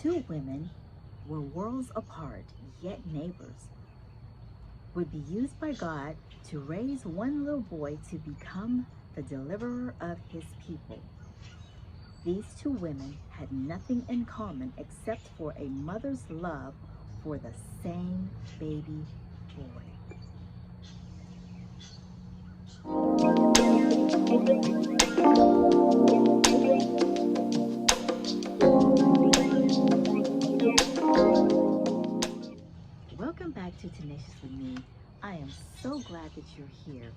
two women were worlds apart, yet neighbors, would be used by God to raise one little boy to become the deliverer of his people. These two women had nothing in common except for a mother's love for the same baby boy. Welcome back to Tenaciously Me. I am so glad that you're here.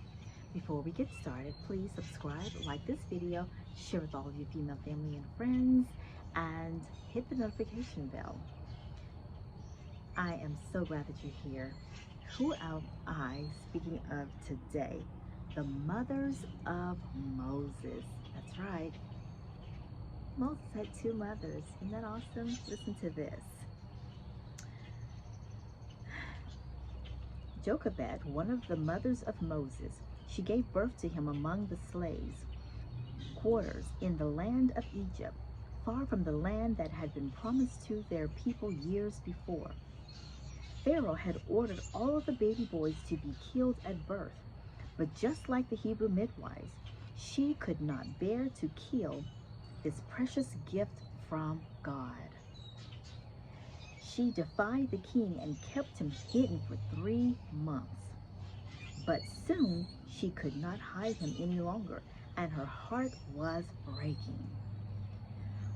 Before we get started, please subscribe, like this video, share with all of your female family and friends, and hit the notification bell. I am so glad that you're here. Who am I speaking of today? The mothers of Moses. That's right. Moses had two mothers. Isn't that awesome? Listen to this. Jochebed, one of the mothers of Moses, she gave birth to him among the slaves quarters in the land of Egypt, far from the land that had been promised to their people years before. Pharaoh had ordered all of the baby boys to be killed at birth, but just like the Hebrew midwives, she could not bear to kill this precious gift from God. She defied the king and kept him hidden for 3 months. But soon she could not hide him any longer, and her heart was breaking.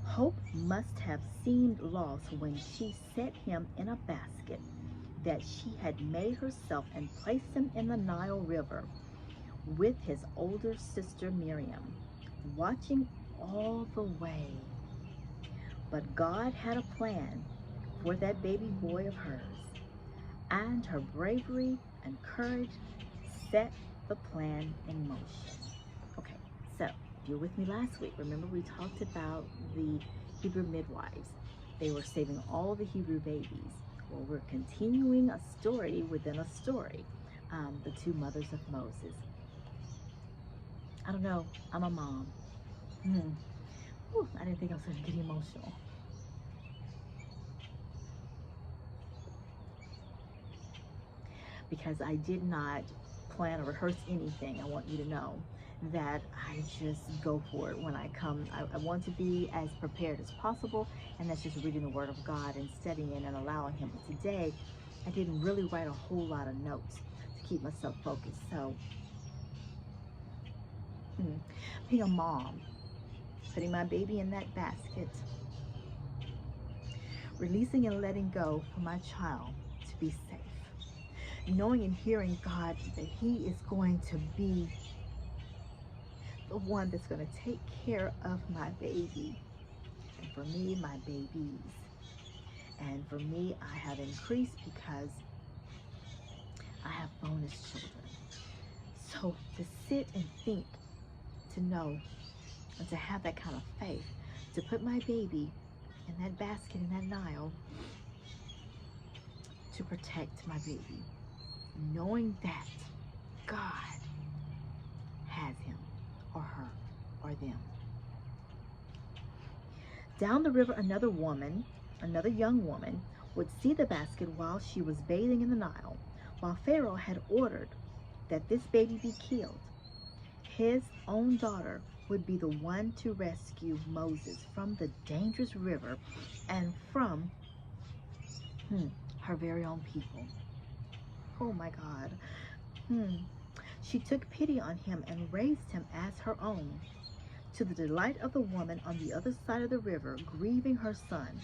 Hope must have seemed lost when she set him in a basket that she had made herself and placed him in the Nile River with his older sister Miriam, watching all the way. But God had a plan for that baby boy of hers, and her bravery and courage set the plan in motion. Okay, so if you're with me last week, remember we talked about the Hebrew midwives. They were saving all the Hebrew babies. Well, we're continuing a story within a story. The two mothers of Moses. I don't know, I'm a mom. I didn't think I was going to get emotional. Because I did not plan or rehearse anything. I want you to know that I just go for it when I come. I want to be as prepared as possible, and that's just reading the Word of God and studying it and allowing Him. But today, I didn't really write a whole lot of notes to keep myself focused. So, being a mom, putting my baby in that basket, releasing and letting go for my child to be safe, knowing and hearing God that He is going to be the one that's going to take care of my baby, and for me, my babies. And for me, I have increased because I have bonus children. So to sit and think, to know, and to have that kind of faith, to put my baby in that basket, in that Nile, to protect my baby, knowing that God has him or her or them. Down the river, another young woman, would see the basket while she was bathing in the Nile, while Pharaoh had ordered that this baby be killed. His own daughter would be the one to rescue Moses from the dangerous river and from her very own people. Oh my God. She took pity on him and raised him as her own. To the delight of the woman on the other side of the river, grieving her son,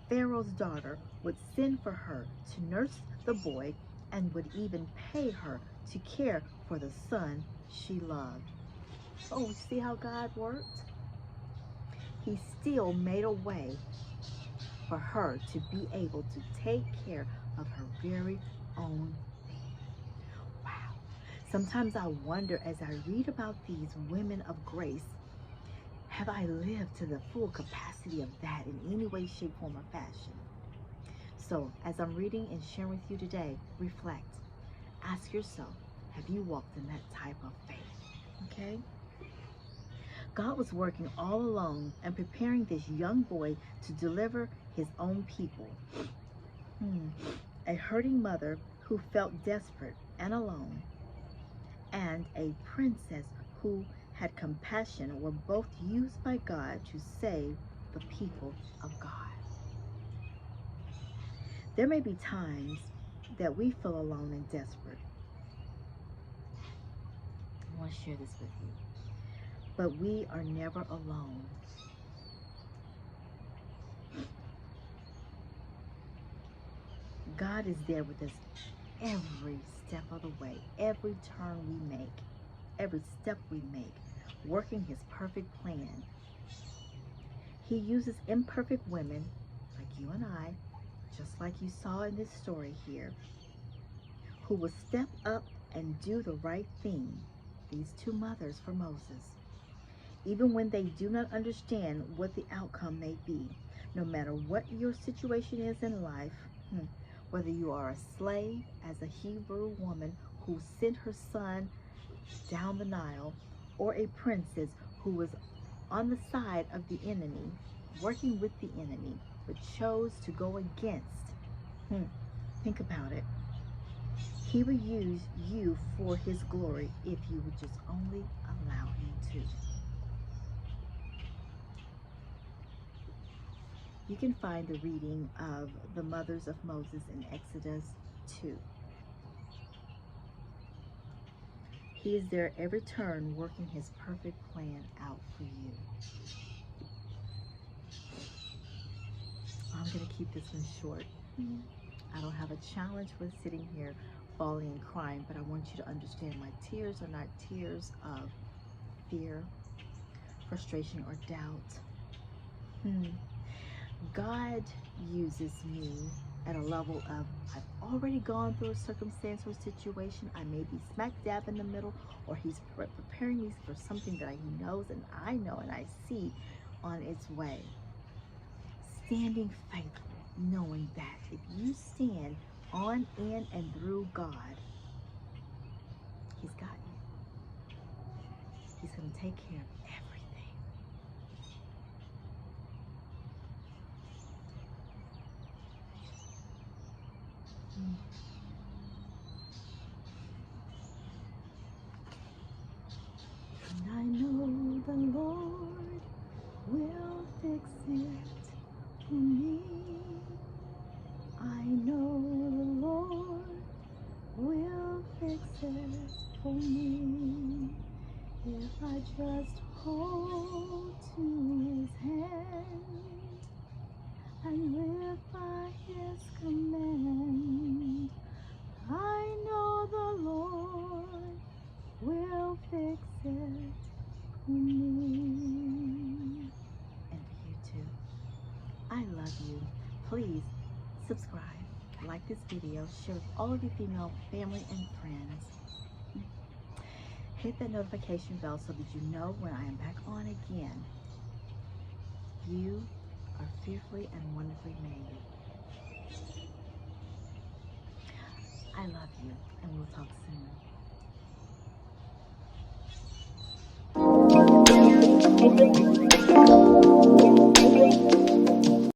Pharaoh's daughter would send for her to nurse the boy and would even pay her to care for the son she loved. Oh, see how God worked? He still made a way for her to be able to take care of her very own baby. Wow. Sometimes I wonder as I read about these women of grace, have I lived to the full capacity of that in any way, shape, form, or fashion? So as I'm reading and sharing with you today, reflect. Ask yourself, have you walked in that type of faith? Okay? God was working all along and preparing this young boy to deliver his own people. A hurting mother who felt desperate and alone, and a princess who had compassion were both used by God to save the people of God. There may be times that we feel alone and desperate. I want to share this with you. But we are never alone. God is there with us every step of the way, every turn we make, every step we make, working his perfect plan. He uses imperfect women like you and I, just like you saw in this story here, who will step up and do the right thing. These two mothers for Moses, even when they do not understand what the outcome may be. No matter what your situation is in life, whether you are a slave as a Hebrew woman who sent her son down the Nile, or a princess who was on the side of the enemy, working with the enemy, but chose to go against. Think about it. He will use you for his glory if you would just only allow him to. You can find the reading of the mothers of Moses in Exodus 2. He is there every turn working his perfect plan out for you. I'm going to keep this one short. I don't have a challenge with sitting here bawling and crying, but I want you to understand my tears are not tears of fear, frustration, or doubt. God uses me at a level of, I've already gone through a circumstance or situation. I may be smack dab in the middle, or he's preparing me for something that he knows and I know and I see on its way. Standing faithful, knowing that if you stand on, in, and through God, he's got you. He's going to take care of everything. And I know the Lord will fix it for me. I know the Lord will fix it for me. If I just hold to his hand and live by his command, I know the Lord will fix it for me. And for you too. I love you. Please subscribe, like this video, share with all of your female family and friends. Hit that notification bell so that you know when I am back on again. You are fearfully and wonderfully made. I love you, and we'll talk soon.